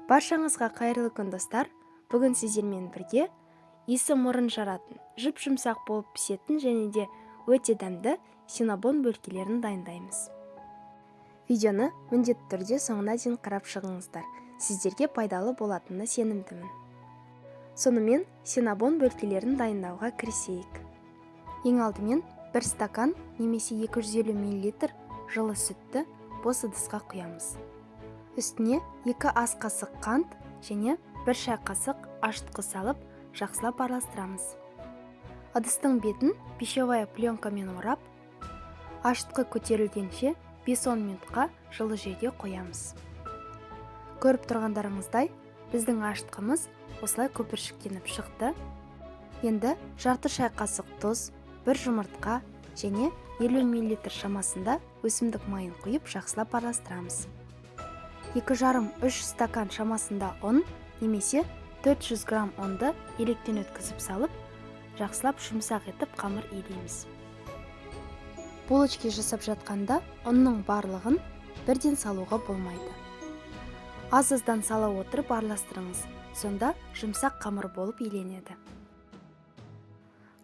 Баршаңызға қайырлы күн достар. Бүгін сіздермен бірге иісі мұрын жаратын, жұп-жұмсақ болып пісетін және де өте дәмді синнабон бөлкелерін дайындаймыз. Видеоны міндетті түрде соңына дейін қарап шығыңыздар. Сіздерге пайдалы болатынына сенімдімін. Сонымен синнабон бөлкелерін дайындауға кірісейік. Ең алдымен 1 стакан немесе 250 мл жылы сүтті бос ыдысқа құямыз. Үстіне 2 ас қасық қант және 1 шай қасық ашытқы салып, жақсылап араластырамыз. Ыдыстың бетін пищевая пленкамен орап, ашытқы көтерілгенше 5-10 минутқа жылы жерге қоямыз. Көріп тұрғандарыңыздай, біздің ашытқымыз осылай көпіршіктеніп шықты. Енді жарты шай қасық тұз, 1 жұмыртқа және 50 мл шамасында өсімдік майын құйып жақсылап араластырамыз. 2,5-3 стакан шамасында ұн немесе 400 грамм ұнды електен өткізіп салып, жақсылап жұмсақ етіп қамыр илейміз. Булочки жасап жатқанда ұнның барлығын бірден салуға болмайды. Аз-аздан сала отырып араластырыңыз, сонда жұмсақ қамыр болып иленеді.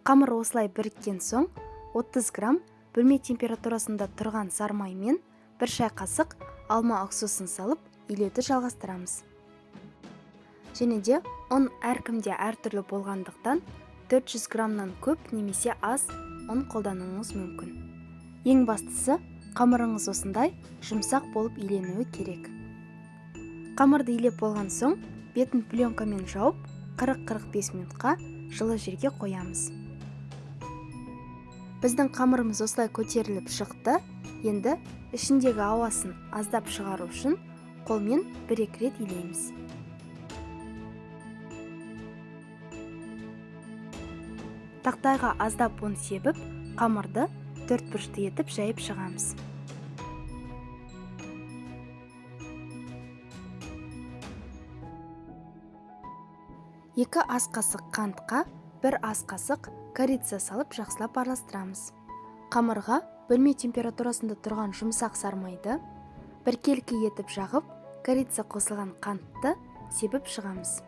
Қамыр осылай біріккен соң 30 грамм бөлме температурасында тұрған сармай мен 1 шай қасық алма уксусын салып илеуді жалғастырамыз. Және де ұн әркімде әртүрлі болғандықтан 400 граммнан көп немесе аз ұн қолдануыңыз мүмкін. Ең бастысы, қамырыңыз осындай жұмсақ болып иленуі керек. Қамырды илеп болған соң, бетін пленкамен жауып, 40-45 минутқа жылы жерге қоямыз. Біздің қамырымыз осылай көтеріліп шықты. Енді ішіндегі ауасын аздап шығару үшін қолмен 1-2 рет илейміз. Тақтайға аздап ұн себіп, қамырды 4 бұрышты етіп жайып шығамыз. Екі ас қасық қантқа 1 ас қасық корица салып жақсылап араластырамыз. Қамырға бөлме температурасында тұрған жұмсақ сармайды біркелкі етіп жағып, корица қосылған қантты себіп шығамыз.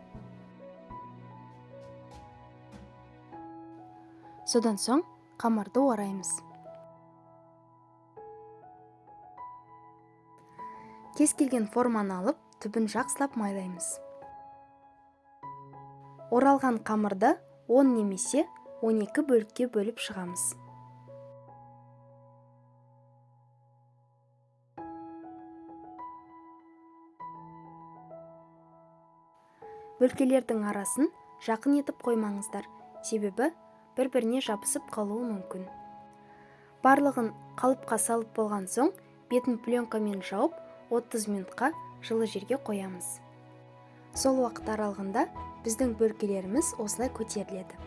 Содан соң қамырды ораймыз. Кез келген форманы алып, түбін жақсылап майлаймыз. Оралған қамырды 10 немесе 12 бөлікке бөліп шығамыз. Бөлкелердің арасын жақын етіп қоймаңыздар, себебі бір-біріне жабысып қалуы мүмкін. Барлығын қалыпқа салып болған соң, бетін пленкамен жауып, 30 минутқа жылы жерге қоямыз. Сол уақыт аралығында біздің бөлкелеріміз осылай көтеріледі.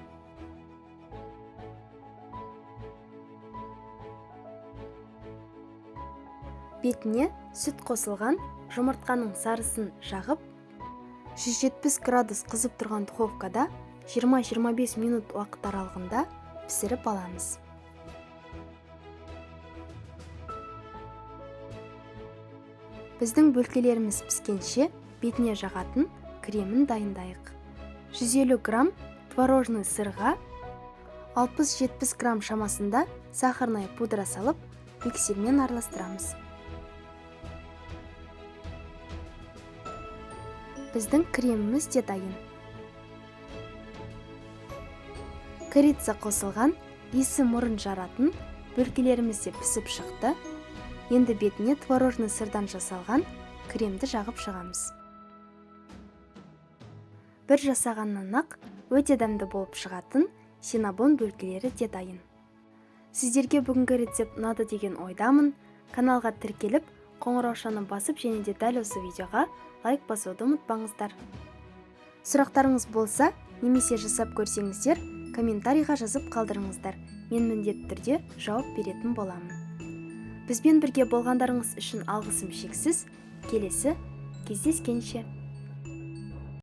Бетіне сүт қосылған жұмыртқаның сарысын жағып, 170 градус қызып тұрған духовкада 20-25 минут уақыт аралығында пісіріп аламыз. Біздің бөлкелеріміз піскенше бетіне жағатын кремін дайындайық. 150 грамм творожный сырға 60-70 грамм шамасында сахарная пудра салып, миксермен араластырамыз. Біздің креміміз де дайын. Корица қосылған, иісі мұрын жаратын бөлкелеріміз де пісіп шықты. Енді бетіне творожный сырдан жасалған кремді жағып шығамыз. Бір жасағаннан-ақ өте дәмді болып шығатын синнабон бөлкелері де дайын. Сіздерге бүгінгі рецепт ұнады деген ойдамын. Каналға тіркеліп, қоңыраушаны басып және де дәл осы видеоға лайк басуды ұмытпаңыздар. Сұрақтарыңыз болса, немесе жасап көрсеңіздер, комментарийға жазып қалдырыңыздар. Мен міндетті түрде жауап беретін боламын. Бізбен бірге болғандарыңыз үшін алғысым шексіз. Келесі кездескенше.